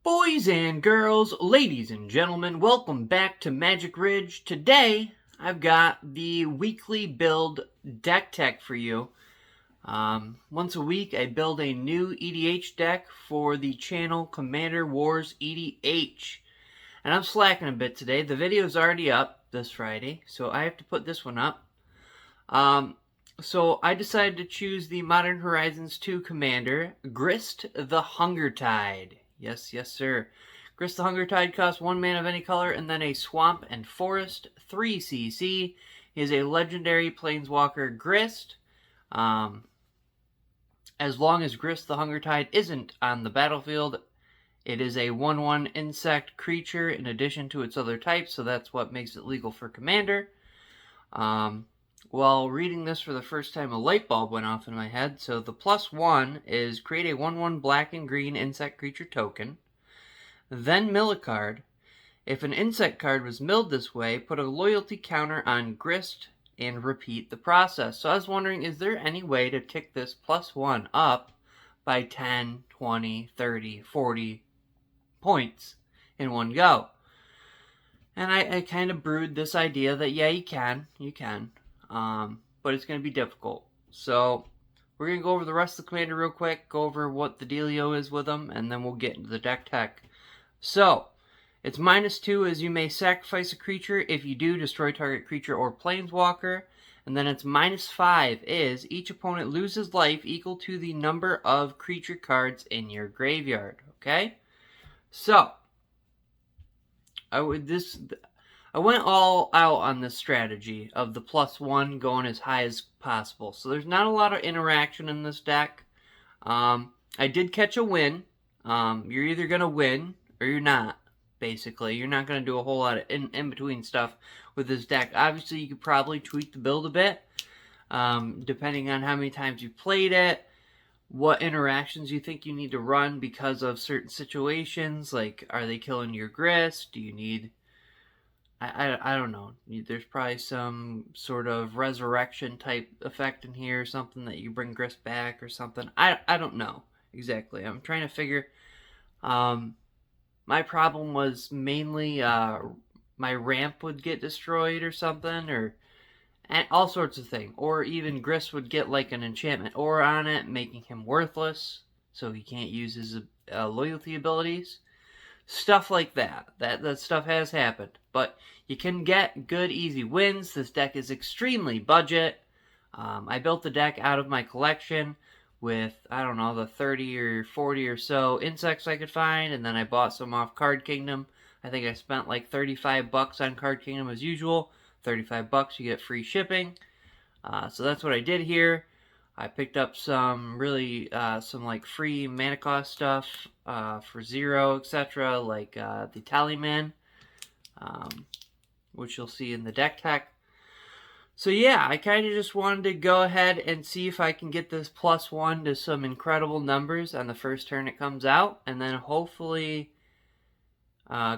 Boys and girls, ladies and gentlemen, welcome back to Magic Ridge. Today, I've got the weekly build deck tech for you. Once a week, I build a new EDH deck for the channel Commander Wars EDH. And I'm slacking a bit today. The video's already up this Friday, so I have to put this one up. So I decided to choose the Modern Horizons 2 Commander, Grist the Hungertide. Yes, sir. Grist the Hungertide costs 1 mana of any color and then a Swamp and Forest, 3 CC. He is a legendary Planeswalker Grist. As long as Grist the Hungertide isn't on the battlefield, it is a 1/1 insect creature in addition to its other types, so that's what makes it legal for Commander. While reading this for the first time, a light bulb went off in my head. So the +1 is create a 1/1 black and green insect creature token. Then mill a card. If an insect card was milled this way, put a loyalty counter on Grist and repeat the process. So I was wondering, is there any way to tick this +1 up by 10, 20, 30, 40 points in one go? And I kind of brewed this idea that, yeah, you can. But it's going to be difficult. So we're going to go over the rest of the commander real quick, go over what the dealio is with them, and then we'll get into the deck tech. So it's -2 as you may sacrifice a creature. If you do, destroy target creature or planeswalker. And then it's -5 is each opponent loses life equal to the number of creature cards in your graveyard. Okay? So I went all out on this strategy of the +1 going as high as possible. So there's not a lot of interaction in this deck. I did catch a win. You're either going to win or you're not, basically. You're not going to do a whole lot of in-between stuff with this deck. Obviously, you could probably tweak the build a bit, depending on how many times you played it, what interactions you think you need to run because of certain situations. Like, are they killing your Grist? Do you need... I don't know. There's probably some sort of resurrection type effect in here, or something that you bring Grist back or something. I don't know exactly. I'm trying to figure. My problem was mainly my ramp would get destroyed or something, or all sorts of things. Or even Grist would get like an enchantment aura on it, making him worthless, so he can't use his loyalty abilities. Stuff like that. That stuff has happened. But you can get good, easy wins. This deck is extremely budget. I built the deck out of my collection with, I don't know, the 30 or 40 or so insects I could find. And then I bought some off Card Kingdom. I think I spent like $35 on Card Kingdom as usual. $35, you get free shipping. So that's what I did here. I picked up some really, some like free mana cost stuff for 0, etc. Like the Talisman, which you'll see in the deck tech. So yeah, I kind of just wanted to go ahead and see if I can get this +1 to some incredible numbers on the first turn it comes out. And then hopefully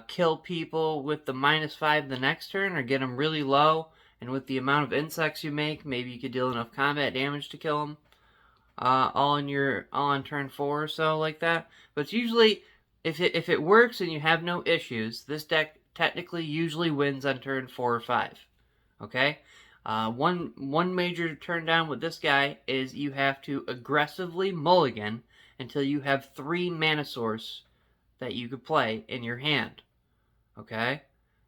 kill people with the -5 the next turn, or get them really low. And with the amount of insects you make, maybe you could deal enough combat damage to kill them. All on turn 4 or so, like that. But it's usually, if it works and you have no issues, this deck technically usually wins on turn 4 or 5. Okay? One major turn down with this guy is you have to aggressively mulligan until you have 3 mana source that you could play in your hand. Okay?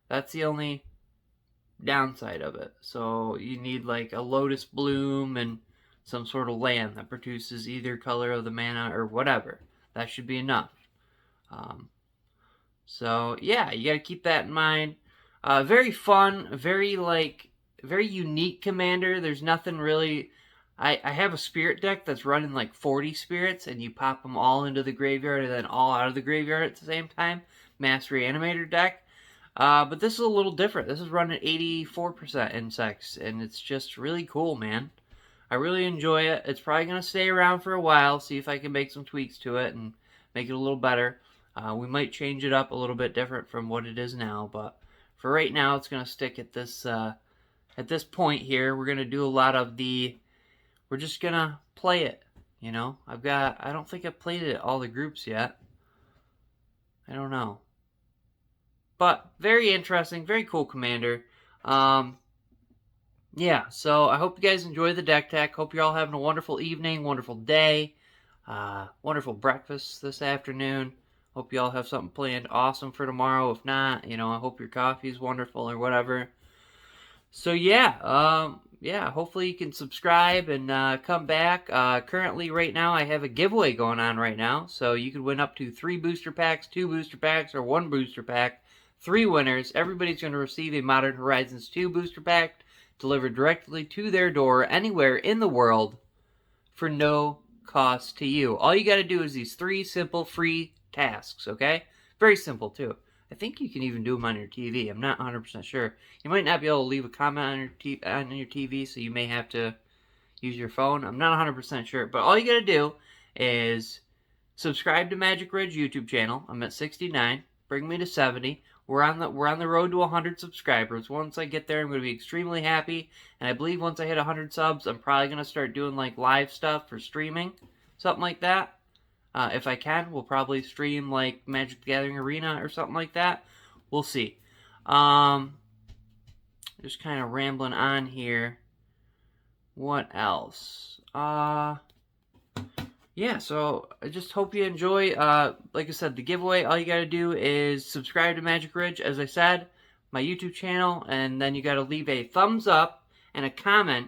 That's the only downside of it. So you need like a Lotus Bloom and some sort of land that produces either color of the mana or whatever. That should be enough. So yeah, you gotta keep that in mind. Very fun, very unique commander. There's nothing really... I have a spirit deck that's running like 40 spirits, and you pop them all into the graveyard and then all out of the graveyard at the same time. Mass Reanimator deck. But this is a little different. This is running 84% insects, and it's just really cool, man. I really enjoy it. It's probably going to stay around for a while, see if I can make some tweaks to it and make it a little better. We might change it up a little bit different from what it is now, but for right now, it's going to stick at this point here. We're going to do a lot of we're just going to play it, you know. I don't think I've played it at all the groups yet. I don't know. But very interesting, very cool commander. Yeah, so I hope you guys enjoy the deck tech. Hope you're all having a wonderful evening, wonderful day, wonderful breakfast this afternoon. Hope you all have something planned awesome for tomorrow. If not, I hope your coffee's wonderful or whatever. So yeah, hopefully you can subscribe and come back. Currently, right now, I have a giveaway going on right now. So you could win up to 3 booster packs, 2 booster packs, or 1 booster pack. 3 winners. Everybody's going to receive a Modern Horizons 2 booster pack delivered directly to their door anywhere in the world for no cost to you. All you got to do is these 3 simple free tasks, okay? Very simple, too. I think you can even do them on your TV. I'm not 100% sure. You might not be able to leave a comment on your TV, so you may have to use your phone. I'm not 100% sure. But all you got to do is subscribe to Magic Ridge YouTube channel. I'm at 69. Bring me to 70. We're on the road to 100 subscribers. Once I get there, I'm going to be extremely happy. And I believe once I hit 100 subs, I'm probably going to start doing like live stuff for streaming, something like that. If I can, we'll probably stream like Magic the Gathering Arena or something like that. We'll see. Just kind of rambling on here. What else? Yeah, so I just hope you enjoy. Like I said, the giveaway, all you got to do is subscribe to Magic Ridge, as I said, my YouTube channel, and then you got to leave a thumbs up and a comment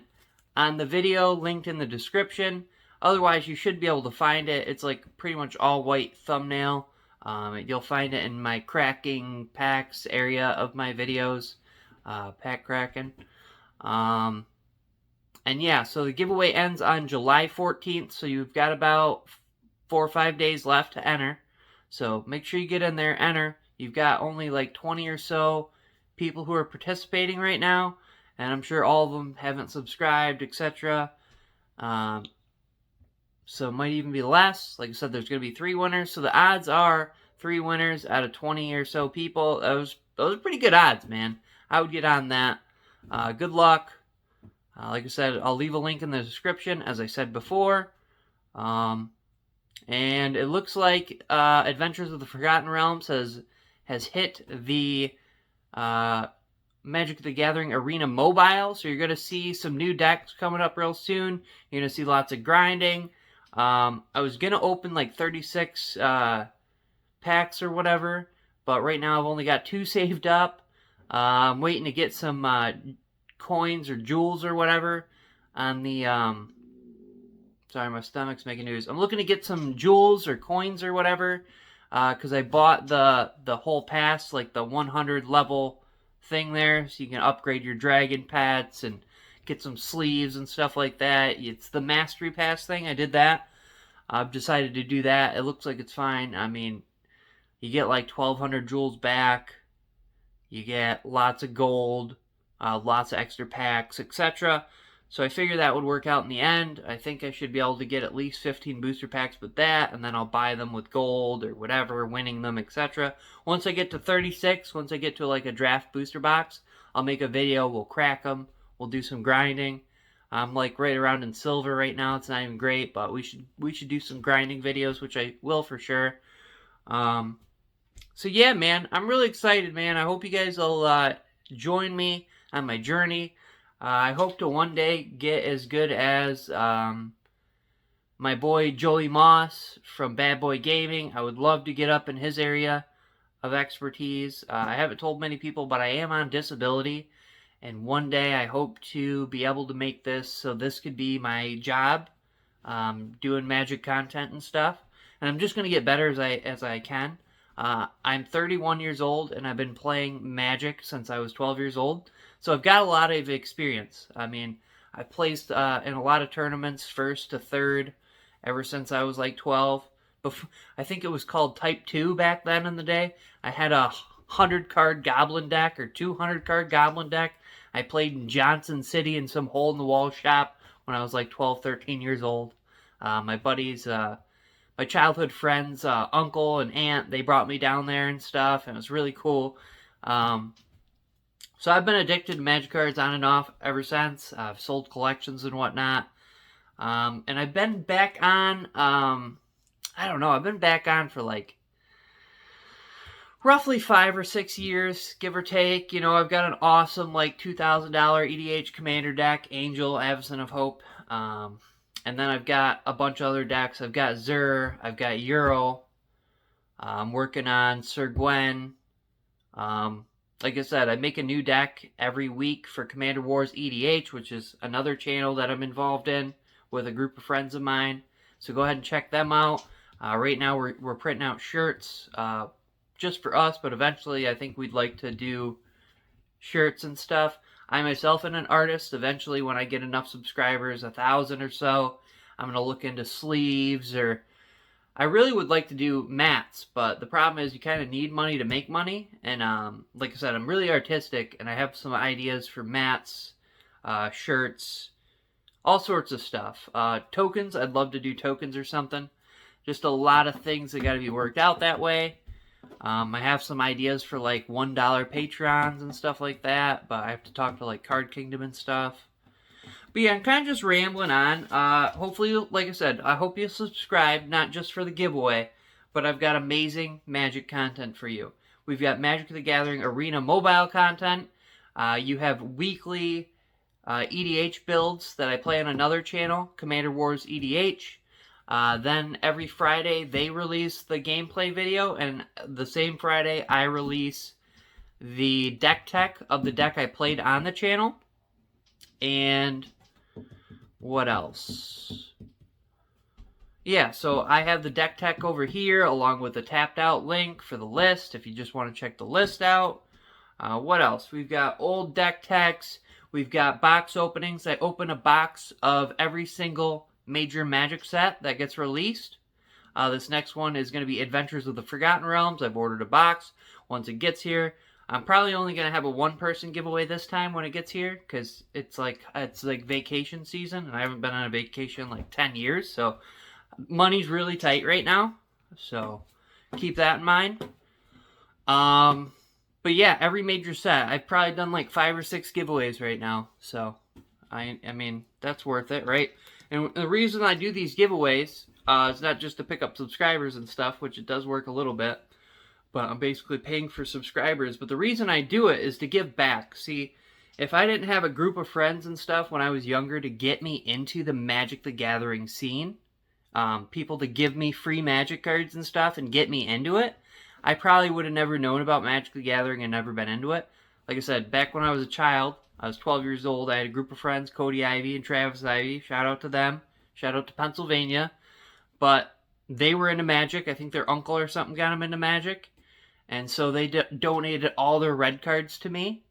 on the video linked in the description. Otherwise, you should be able to find it. It's like pretty much all white thumbnail. You'll find it in my cracking packs area of my videos, pack cracking. And yeah, so the giveaway ends on July 14th, so you've got about 4 or 5 days left to enter. So make sure you get in there, enter. You've got only like 20 or so people who are participating right now, and I'm sure all of them haven't subscribed, etc. So it might even be less. Like I said, there's going to be 3 winners. So the odds are 3 winners out of 20 or so people. Those are pretty good odds, man. I would get on that. Good luck. Like I said, I'll leave a link in the description, as I said before. And it looks like Adventures of the Forgotten Realms has hit the Magic the Gathering Arena mobile. So you're going to see some new decks coming up real soon. You're going to see lots of grinding. I was going to open like 36 packs or whatever, but right now I've only got 2 saved up. I'm waiting to get some coins or jewels or whatever on the sorry, my stomach's making news. I'm looking to get some jewels or coins or whatever because I bought the whole pass, like the 100 level thing there, so you can upgrade your dragon pets and get some sleeves and stuff like that. It's the Mastery Pass thing. I did that. I've decided to do that. It looks like it's fine. I mean, you get like 1,200 jewels back. You get lots of gold, lots of extra packs, etc. So I figured that would work out in the end. I think I should be able to get at least 15 booster packs with that, and then I'll buy them with gold or whatever, winning them, etc. Once I get to 36, once I get to like a draft booster box, I'll make a video. We'll crack them. We'll do some grinding. I'm like right around in silver right now. It's not even great, but we should do some grinding videos, which I will for sure. So yeah, man, I'm really excited, man. I hope you guys will join me on my journey. I hope to one day get as good as my boy Joey Moss from Bad Boy Gaming. I would love to get up in his area of expertise. I haven't told many people, but I am on disability. And one day I hope to be able to make this so this could be my job, doing Magic content and stuff. And I'm just going to get better as I can. I'm 31 years old, and I've been playing Magic since I was 12 years old. So I've got a lot of experience. I mean, I placed in a lot of tournaments, first to third, ever since I was like 12. I think it was called Type 2 back then in the day. I had a 100-card Goblin deck or 200-card Goblin deck. I played in Johnson City in some hole-in-the-wall shop when I was like 12, 13 years old. My buddies, my childhood friends, uncle and aunt, they brought me down there and stuff, and it was really cool. So I've been addicted to Magic cards on and off ever since. I've sold collections and whatnot. And I've been back on, I don't know, I've been back on for like roughly 5 or 6 years, give or take. You know, I've got an awesome, like, $2,000 EDH Commander deck, Angel, Avacyn of Hope. And then I've got a bunch of other decks. I've got Zur, I've got Euro. I'm working on Sir Gwen. Like I said, I make a new deck every week for Commander Wars EDH, which is another channel that I'm involved in with a group of friends of mine. So go ahead and check them out. Right now we're printing out shirts just for us, but eventually I think we'd like to do shirts and stuff. I myself am an artist. Eventually, when I get enough subscribers, 1,000 or so, I'm going to look into sleeves, or I really would like to do mats, but the problem is you kind of need money to make money. And like I said, I'm really artistic, and I have some ideas for mats, shirts, all sorts of stuff. Tokens, I'd love to do tokens or something. Just a lot of things that got to be worked out that way. I have some ideas for like $1 Patreons and stuff like that, but I have to talk to like Card Kingdom and stuff. But yeah, I'm kind of just rambling on. Hopefully, like I said, I hope you subscribe, not just for the giveaway, but I've got amazing Magic content for you. We've got Magic the Gathering Arena mobile content. You have weekly EDH builds that I play on another channel, Commander Wars EDH. Then every Friday they release the gameplay video, and the same Friday I release the deck tech of the deck I played on the channel. And what else? Yeah, so I have the deck tech over here along with the tapped out link for the list if you just want to check the list out. What else? We've got old deck techs. We've got box openings. I open a box of every single major Magic set that gets released. This next one is going to be Adventures of the Forgotten Realms. I've ordered a box. Once it gets here, I'm probably only going to have a one-person giveaway this time when it gets here, because it's like vacation season, and I haven't been on a vacation in like 10 years, so money's really tight right now, so keep that in mind. But yeah, every major set, I've probably done like 5 or 6 giveaways right now, so I mean, that's worth it, right? And the reason I do these giveaways is not just to pick up subscribers and stuff, which it does work a little bit, but I'm basically paying for subscribers. But the reason I do it is to give back. See, if I didn't have a group of friends and stuff when I was younger to get me into the Magic the Gathering scene, people to give me free Magic cards and stuff and get me into it, I probably would have never known about Magic the Gathering and never been into it. Like I said, back when I was a child, I was 12 years old, I had a group of friends, Cody Ivy and Travis Ivy. Shout out to them. Shout out to Pennsylvania. But they were into Magic. I think their uncle or something got them into Magic. And so they donated all their red cards to me.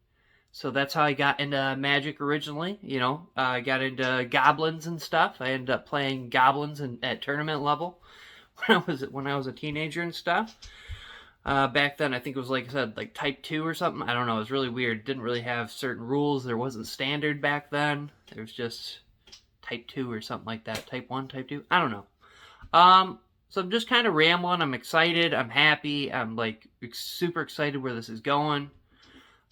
So that's how I got into Magic originally. You know, I got into goblins and stuff. I ended up playing goblins at tournament level when I was a teenager and stuff. Back then, I think it was, like I said, like Type 2 or something. I don't know. It was really weird. Didn't really have certain rules. There wasn't standard back then. There was just Type 2 or something like that. Type 1, Type 2. I don't know. So I'm just kind of rambling. I'm excited. I'm happy. I'm, like, super excited where this is going.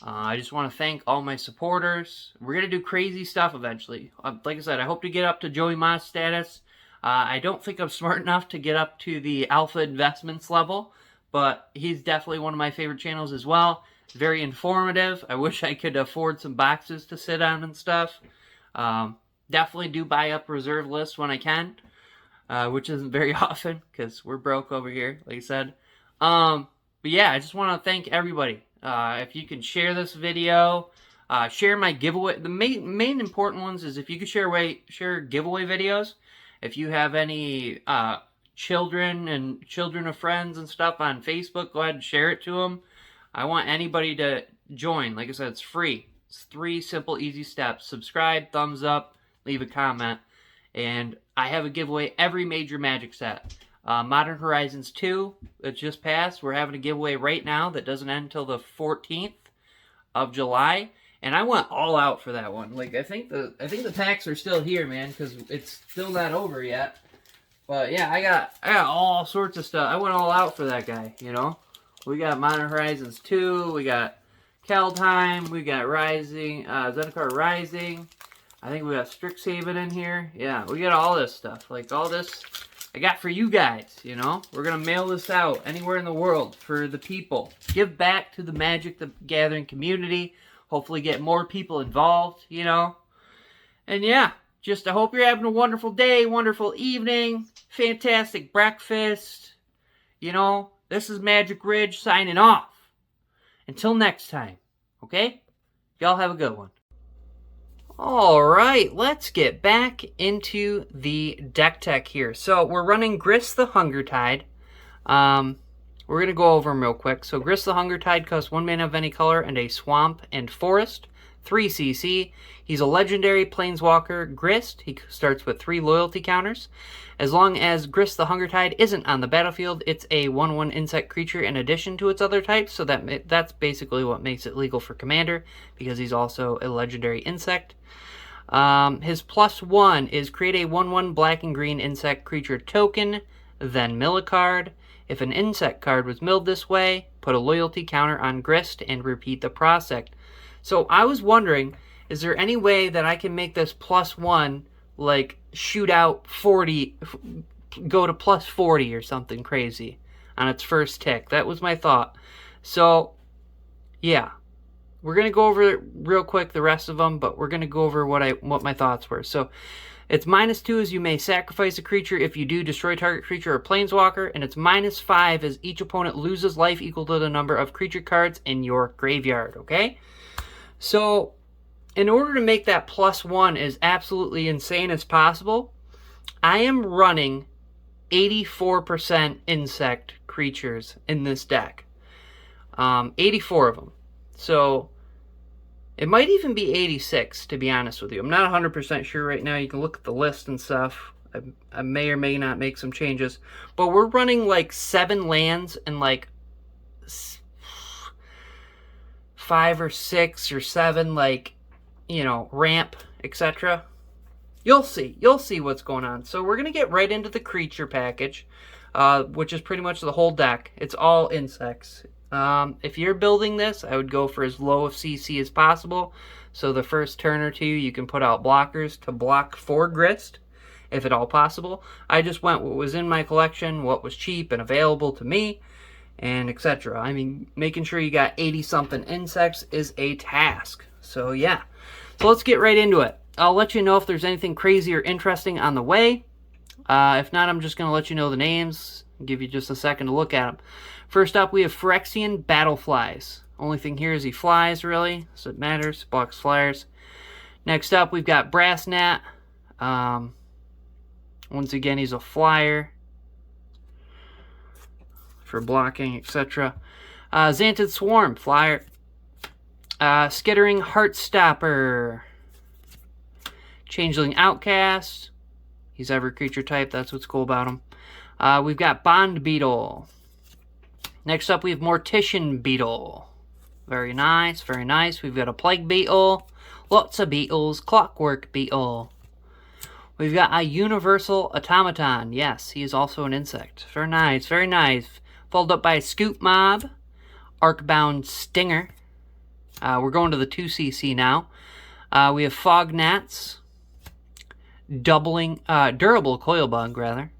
I just want to thank all my supporters. We're going to do crazy stuff eventually. Like I said, I hope to get up to Joey Moss status. I don't think I'm smart enough to get up to the Alpha Investments level, but he's definitely one of my favorite channels as well. Very informative. I wish I could afford some boxes to sit on and stuff. Definitely do buy up reserve lists when I can, which isn't very often because we're broke over here, like I said. But yeah, I just want to thank everybody. If you can share this video, share my giveaway. The main important ones is if you could share giveaway videos. If you have any children of friends and stuff on Facebook, go ahead and share it to them. I want anybody to join. Like I said, it's free. It's 3 simple, easy steps. Subscribe, thumbs up, leave a comment. And I have a giveaway every major Magic set. Modern Horizons 2, that just passed. We're having a giveaway right now that doesn't end until the 14th of July. And I went all out for that one. Like I think the packs are still here, man, because it's still not over yet. But yeah, I got all sorts of stuff. I went all out for that guy, you know. We got Modern Horizons 2, we got Kaldheim, we got Rising, Zendikar Rising. I think we got Strixhaven in here. Yeah, we got all this stuff. Like all this I got for you guys, you know? We're going to mail this out anywhere in the world for the people. Give back to the Magic the Gathering community. Hopefully get more people involved, you know? And yeah, just I hope you're having a wonderful day, wonderful evening, fantastic breakfast. You know, this is Magic Ridge signing off. Until next time, okay? Y'all have a good one. Alright, let's get back into the deck tech here. So, we're running Grist the Hunger Tide. We're going to go over them real quick. So, Grist the Hunger Tide costs 1 mana of any color and a swamp and forest. 3 CC. He's a legendary planeswalker Grist. He starts with 3 loyalty counters. As long as Grist the Hunger Tide isn't on the battlefield, it's a 1/1 insect creature in addition to its other types. So that's basically what makes it legal for Commander, because he's also a legendary insect. His +1 is create a 1/1 black and green insect creature token, then mill a card. If an insect card was milled this way, put a loyalty counter on Grist and repeat the process. So I was wondering, is there any way that I can make this +1 like shoot out 40, go to +40 or something crazy on its first tick? That was my thought. So yeah, we're gonna go over real quick the rest of them, but we're gonna go over what my thoughts were. So its -2 is you may sacrifice a creature. If you do, destroy target creature or planeswalker. And its -5 is each opponent loses life equal to the number of creature cards in your graveyard. Okay. So, in order to make that +1 as absolutely insane as possible, I am running 84% insect creatures in this deck. 84 of them. So, it might even be 86, to be honest with you. I'm not 100% sure right now. You can look at the list and stuff. I may or may not make some changes. But we're running like 7 lands and like 5 or 6 or 7, like, you know, ramp, etc. You'll see what's going on. So we're gonna get right into the creature package, which is pretty much the whole deck. It's all insects. If you're building this, I would go for as low of CC as possible. So the first turn or two, you can put out blockers to block for Grist, if at all possible. I just went what was in my collection, what was cheap and available to me, and etc. I mean, making sure you got 80-something insects is a task. So yeah, so let's get right into it. I'll let you know if there's anything crazy or interesting on the way. If not, I'm just going to let you know the names, give you just a second to look at them. First up, we have Phyrexian Battleflies. Only thing here is he flies, really, so it matters. Blocks flyers. Next up, we've got Brass Gnat. Once again, he's a flyer for blocking, etc. Xantid Swarm, flyer. Skittering Heartstopper. Changeling Outcast. He's every creature type, that's what's cool about him. We've got Bond Beetle. Next up, we have Mortician Beetle. Very nice, very nice. We've got a Plague Beetle. Lots of beetles. Clockwork Beetle. We've got a Universal Automaton. Yes, he is also an insect. Very nice, very nice. Followed up by a Scoop Mob. Arcbound Stinger. We're going to the 2cc now. We have Fog Gnats. Durable Coil Bug, rather.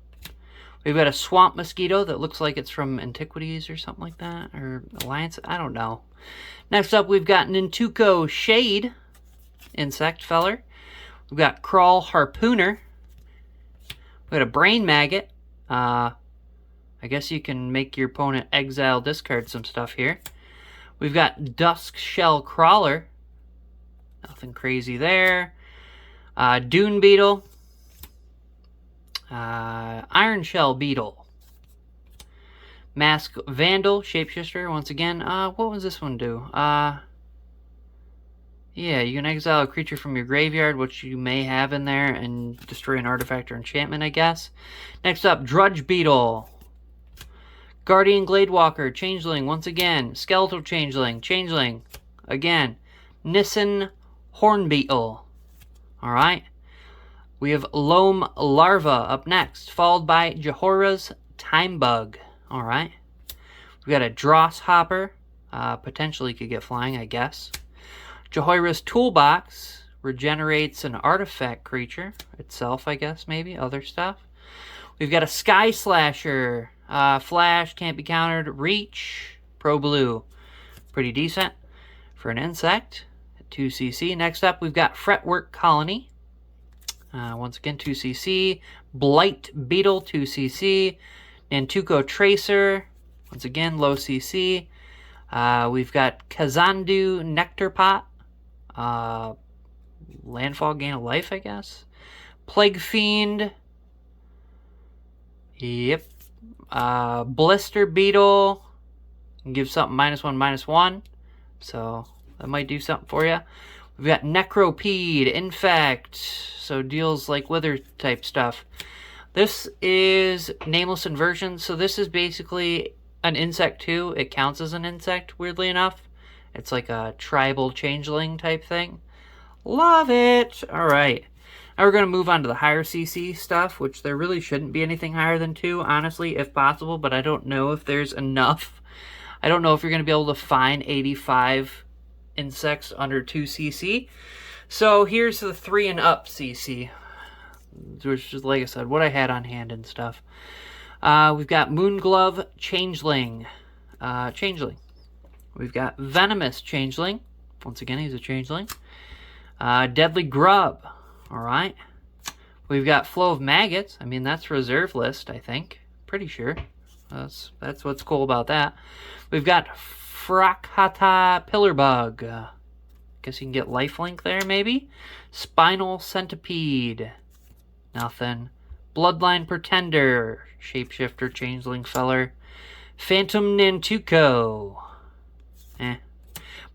We've got a Swamp Mosquito that looks like it's from Antiquities or something like that. Or Alliance, I don't know. Next up, we've got Nintuko Shade. Insect feller. We've got Crawl Harpooner. We've got a Brain Maggot. I guess you can make your opponent exile, discard some stuff here. We've got Dusk Shell Crawler. Nothing crazy there. Dune Beetle. Iron Shell Beetle. Mask Vandal, Shapeshifter, once again. What was this one do? Yeah, you can exile a creature from your graveyard, which you may have in there, and destroy an artifact or enchantment, I guess. Next up, Drudge Beetle. Guardian Gladewalker, Changeling, once again. Skeletal Changeling, Changeling, again. Nissen Hornbeetle. Alright. We have Loam Larva up next, followed by Jehora's Time Bug. Alright. We've got a Dross Hopper. Potentially could get flying, I guess. Jehora's Toolbox regenerates an artifact creature itself, I guess, maybe. Other stuff. We've got a Sky Slasher. Flash, can't be countered. Reach, Pro Blue. Pretty decent for an insect. 2cc. Next up, we've got Fretwork Colony. Once again, 2cc. Blight Beetle, 2cc. Nantuko Tracer. Once again, low cc. We've got Kazandu Nectar Pot. Landfall, gain of life, I guess. Plague Fiend. Yep. Blister Beetle. Give something -1/-1. So that might do something for you. We've got Necropede, Infect. So deals like wither type stuff. This is Nameless Inversion. So this is basically an insect too. It counts as an insect, weirdly enough. It's like a tribal changeling type thing. Love it. All right. Now we're going to move on to the higher CC stuff, which there really shouldn't be anything higher than 2, honestly, if possible, but I don't know if there's enough. I don't know if you're going to be able to find 85 insects under 2 CC. So here's the 3 and up CC, which is, like I said, what I had on hand and stuff. We've got Moonglove Changeling. We've got Venomous Changeling. Once again, he's a Changeling. Deadly Grub. All right. We've got Flow of Maggots. I mean, that's reserve list, I think. Pretty sure. That's what's cool about that. We've got Frakhata Pillarbug. Guess you can get lifelink there, maybe. Spinal Centipede. Nothing. Bloodline Pretender. Shapeshifter, Changeling Feller. Phantom Nantuko.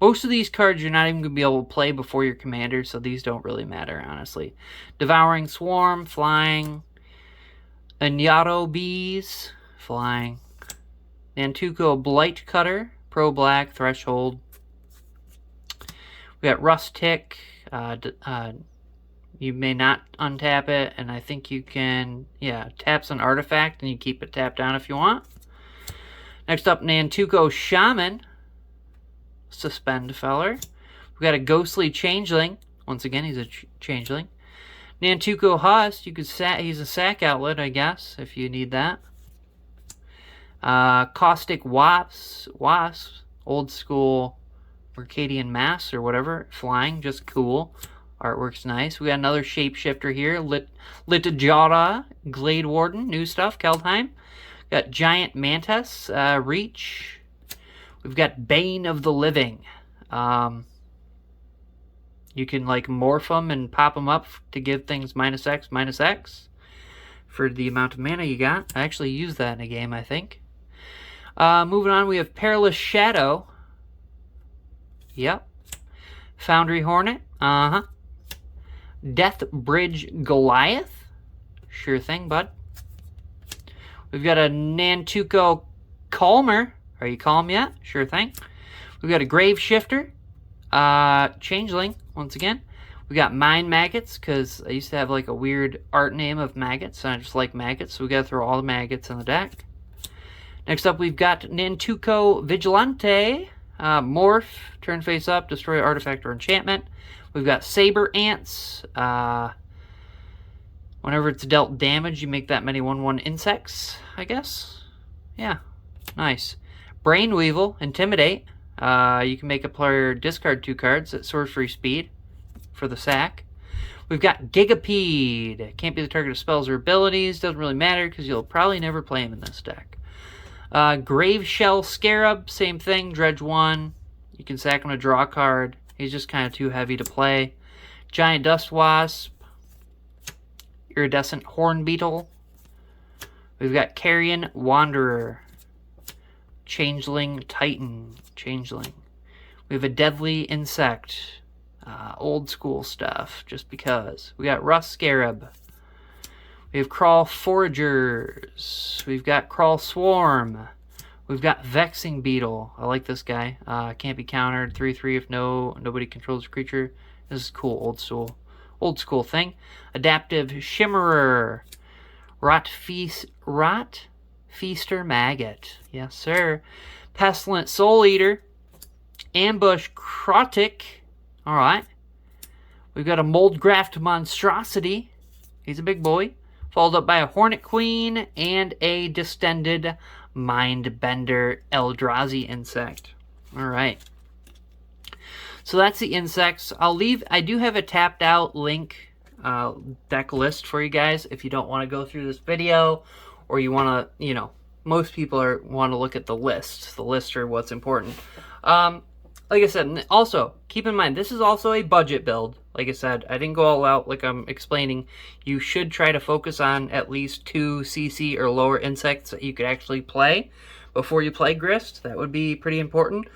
Most of these cards you're not even going to be able to play before your commander, so these don't really matter, honestly. Devouring Swarm, flying. Anyato Bees, flying. Nantuko Blight Cutter, Pro Black, Threshold. We got Rustic. You may not untap it, and I think you can, taps an artifact, and you keep it tapped down if you want. Next up, Nantuko Shaman. Suspend Feller. We've got a Ghostly Changeling. Once again, he's a Changeling. Nantuko Husk. You could he's a sack outlet, I guess, if you need that. Caustic Wasp. Old school Mercadian Mass or whatever. Flying, just cool. Artwork's nice. We got another Shapeshifter here. Litajara. Glade Warden. New stuff. Keldheim. Got Giant Mantis. Reach. We've got Bane of the Living. You can like morph them and pop them up to give things -X for the amount of mana you got. I actually used that in a game, I think. Moving on, we have Perilous Shadow. Yep. Foundry Hornet. Death Bridge Goliath. Sure thing, bud. We've got a Nantuko Calmer. Are you calm yet? Sure thing. We've got a Grave Shifter. Changeling, once again. We got Mind Maggots, because I used to have like a weird art name of maggots, and I just like maggots, so we gotta throw all the maggots in the deck. Next up, we've got Nantuko Vigilante. Morph, turn face up, destroy artifact or enchantment. We've got Saber Ants. Whenever it's dealt damage, you make that many 1/1 insects, I guess. Yeah, nice. Brain Weevil, Intimidate. You can make a player discard 2 cards at sorcery speed for the sack. We've got Gigapede. Can't be the target of spells or abilities. Doesn't really matter because you'll probably never play him in this deck. Grave Shell Scarab, same thing. Dredge 1. You can sack him to draw a card. He's just kind of too heavy to play. Giant Dust Wasp. Iridescent Horn Beetle. We've got Carrion Wanderer. Changeling Titan. Changeling. We have a Deadly Insect. Old school stuff, just because. We got Rust Scarab. We have Crawl Foragers. We've got Crawl Swarm. We've got Vexing Beetle. I like this guy. Can't be countered. 3/3 if nobody controls a creature. This is cool. Old school thing. Adaptive Shimmerer. Rot Feaster Maggot. Yes, sir. Pestilent Soul Eater. Ambush Crotic. Alright. We've got a Moldgraft Monstrosity. He's a big boy. followed up by a Hornet Queen and a Distended Mindbender Eldrazi insect. Alright. So that's the insects. I do have a tapped out link deck list for you guys if you don't want to go through this video, or you want to, most people want to look at the list. The lists are what's important. Like I said, and also, keep in mind, this is also a budget build. Like I said, I didn't go all out like I'm explaining. You should try to focus on at least 2 CC or lower insects that you could actually play before you play Grist. That would be pretty important.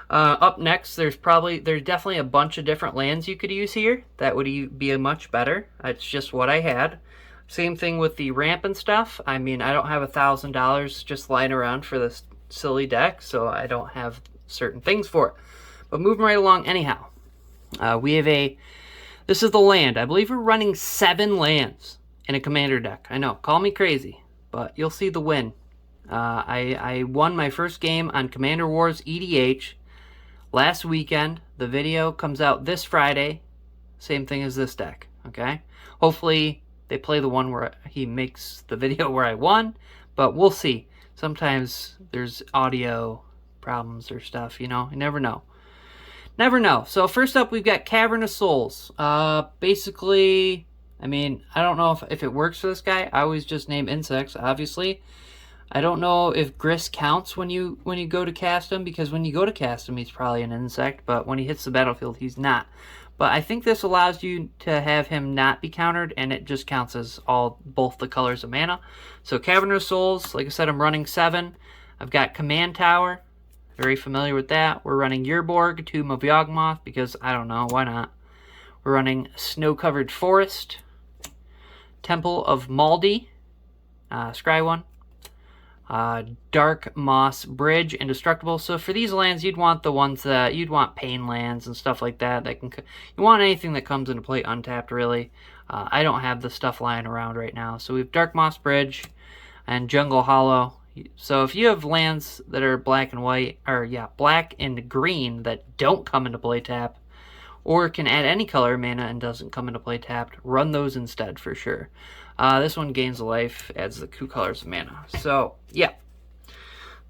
Up next, there's definitely a bunch of different lands you could use here. That would be much better. It's just what I had. Same thing with the ramp and stuff. I mean, I don't have $1,000 just lying around for this silly deck, so I don't have certain things for it. But moving right along anyhow. This is the land. I believe we're running 7 lands in a commander deck. I know, call me crazy, but you'll see the win. I won my first game on Commander Wars EDH last weekend. The video comes out this Friday. Same thing as this deck, okay? Hopefully they play the one where he makes the video where I won, but we'll see. Sometimes there's audio problems or stuff, you never know. Never know. So first up, we've got Cavern of Souls. Basically, I mean, I don't know if it works for this guy. I always just name insects, obviously. I don't know if Grist counts when you go to cast him, because when you go to cast him, he's probably an insect, but when he hits the battlefield, he's not. But I think this allows you to have him not be countered, and it just counts as both the colors of mana. So Cavern of Souls, like I said, I'm running 7. I've got Command Tower. Very familiar with that. We're running Yerborg, Tomb of Yawgmoth, because I don't know, why not? We're running Snow-Covered Forest, Temple of Maldi, Scry 1, Dark Moss Bridge, Indestructible. So for these lands, you'd want the ones that you'd want pain lands and stuff like that. You want anything that comes into play untapped, really. I don't have the stuff lying around right now. So we have Dark Moss Bridge and Jungle Hollow. So if you have lands that are black and white, or black and green that don't come into play tap, or can add any color mana and doesn't come into play tapped, run those instead for sure. This one gains a life, adds the 2 colors of mana. So, yeah.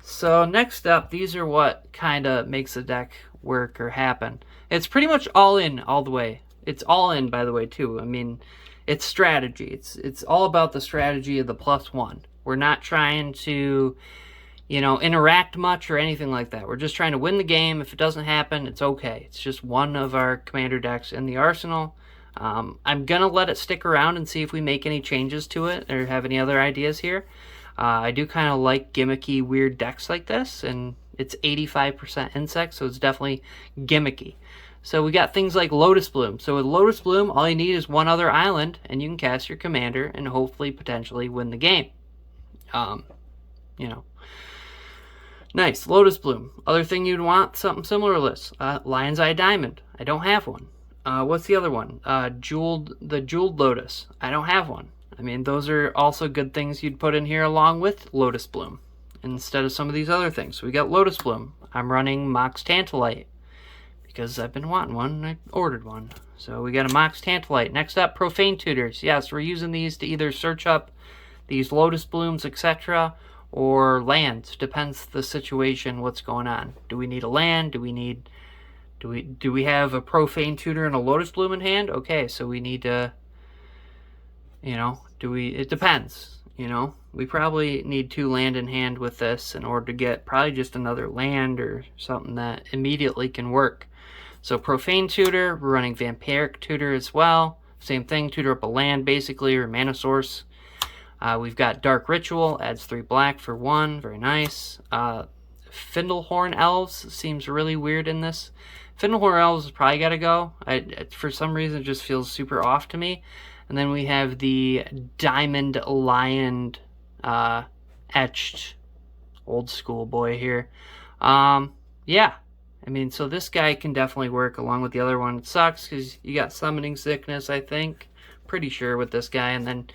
So next up, these are what kind of makes the deck work or happen. It's pretty much all in, all the way. It's all in, by the way, too. I mean, it's strategy. It's all about the strategy of the +1. We're not trying to, interact much or anything like that. We're just trying to win the game. If it doesn't happen, it's okay. It's just one of our commander decks in the arsenal. I'm going to let it stick around and see if we make any changes to it or have any other ideas here. I do kind of like gimmicky, weird decks like this, and it's 85% insects, so it's definitely gimmicky. So we got things like Lotus Bloom. So with Lotus Bloom, all you need is 1 other island, and you can cast your commander and hopefully potentially win the game. Nice. Lotus Bloom. Other thing you'd want, something similar to this. Lion's Eye Diamond. I don't have one. What's the other one? The Jeweled Lotus. I don't have one. I mean, those are also good things you'd put in here along with Lotus Bloom instead of some of these other things. So we got Lotus Bloom. I'm running Mox Tantalite because I've been wanting one and I ordered one. So we got a Mox Tantalite. Next up, Profane Tutors. Yes, we're using these to either search up these Lotus Blooms, etc., or lands. Depends the situation, what's going on. Do we need a land? Do we have a Profane Tutor and a Lotus Bloom in hand? Okay, so we need to, it depends, We probably need 2 land in hand with this in order to get probably just another land or something that immediately can work. So Profane Tutor, we're running Vampiric Tutor as well. Same thing, tutor up a land basically, or mana source. We've got Dark Ritual, adds 3 black for 1, very nice. Findlehorn Elves seems really weird in this. Findlehorn Elves probably got to go. For some reason, it just feels super off to me. And then we have the Diamond Lion etched old school boy here. Yeah. I mean, so this guy can definitely work along with the other one. It sucks because you got Summoning Sickness, I think. Pretty sure with this guy. And then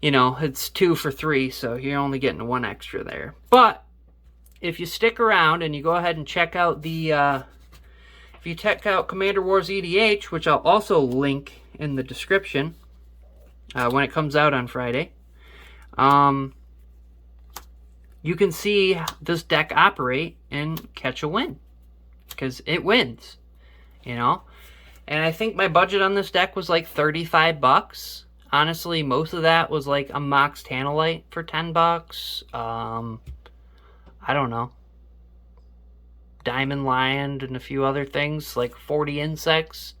it's 2 for 3, so you're only getting 1 extra there. But if you stick around and you go ahead and check out if you check out Commander Wars EDH, which I'll also link in the description, when it comes out on Friday. You can see this deck operate and catch a win, because it wins, you know. And I think my budget on this deck was like $35. Honestly, most of that was like a Mox Tantalite for $10. I don't know, Diamond Lion and a few other things, like 40 insects,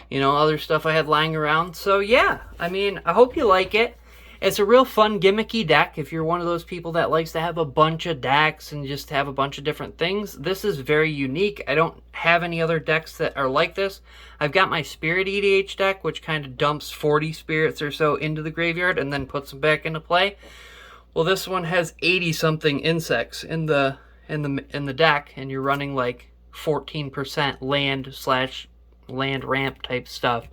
you know, other stuff I had lying around. So yeah, I mean, I hope you like it. It's a real fun, gimmicky deck. If you're one of those people that likes to have a bunch of decks and just have a bunch of different things, this is very unique. I don't have any other decks that are like this. I've got my Spirit EDH deck, which kind of dumps 40 spirits or so into the graveyard and then puts them back into play. Well, this one has 80-something insects in the deck, and you're running like 14% land ramp type stuff.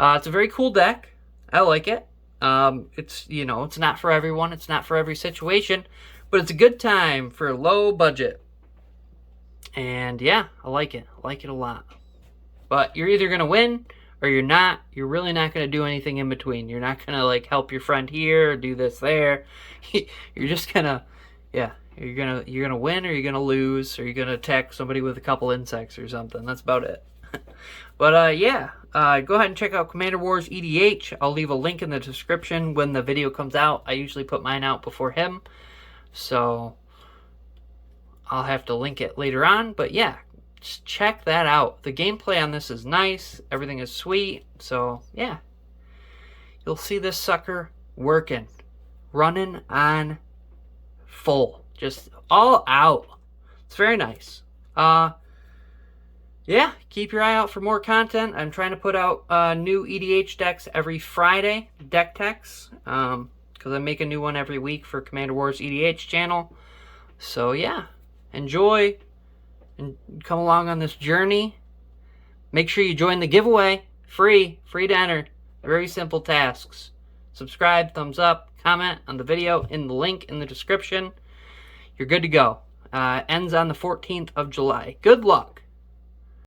It's a very cool deck. I like it. It's, you know, it's not for everyone. It's not for every situation, but it's a good time for low budget. And yeah, I like it. I like it a lot. But you're either going to win or you're not. You're really not going to do anything in between. You're not going to like help your friend here or do this there. You're just going to, yeah, you're going to win or you're going to lose, or you're going to attack somebody with a couple insects or something. That's about it. But yeah, go ahead and check out Commander Wars EDH. I'll leave a link in the description when the video comes out. I usually put mine out before him, so I'll have to link it later on. But yeah, just check that out. The gameplay on this is nice. Everything is sweet. So yeah, you'll see this sucker working, running on full, just all out. It's very nice. Yeah, keep your eye out for more content. I'm trying to put out new EDH decks every Friday, deck techs, because I make a new one every week for Commander Wars EDH channel. So yeah, enjoy and come along on this journey. Make sure you join the giveaway. Free to enter. Very simple tasks. Subscribe, thumbs up, comment on the video in the link in the description. You're good to go. Ends on the 14th of July. Good luck.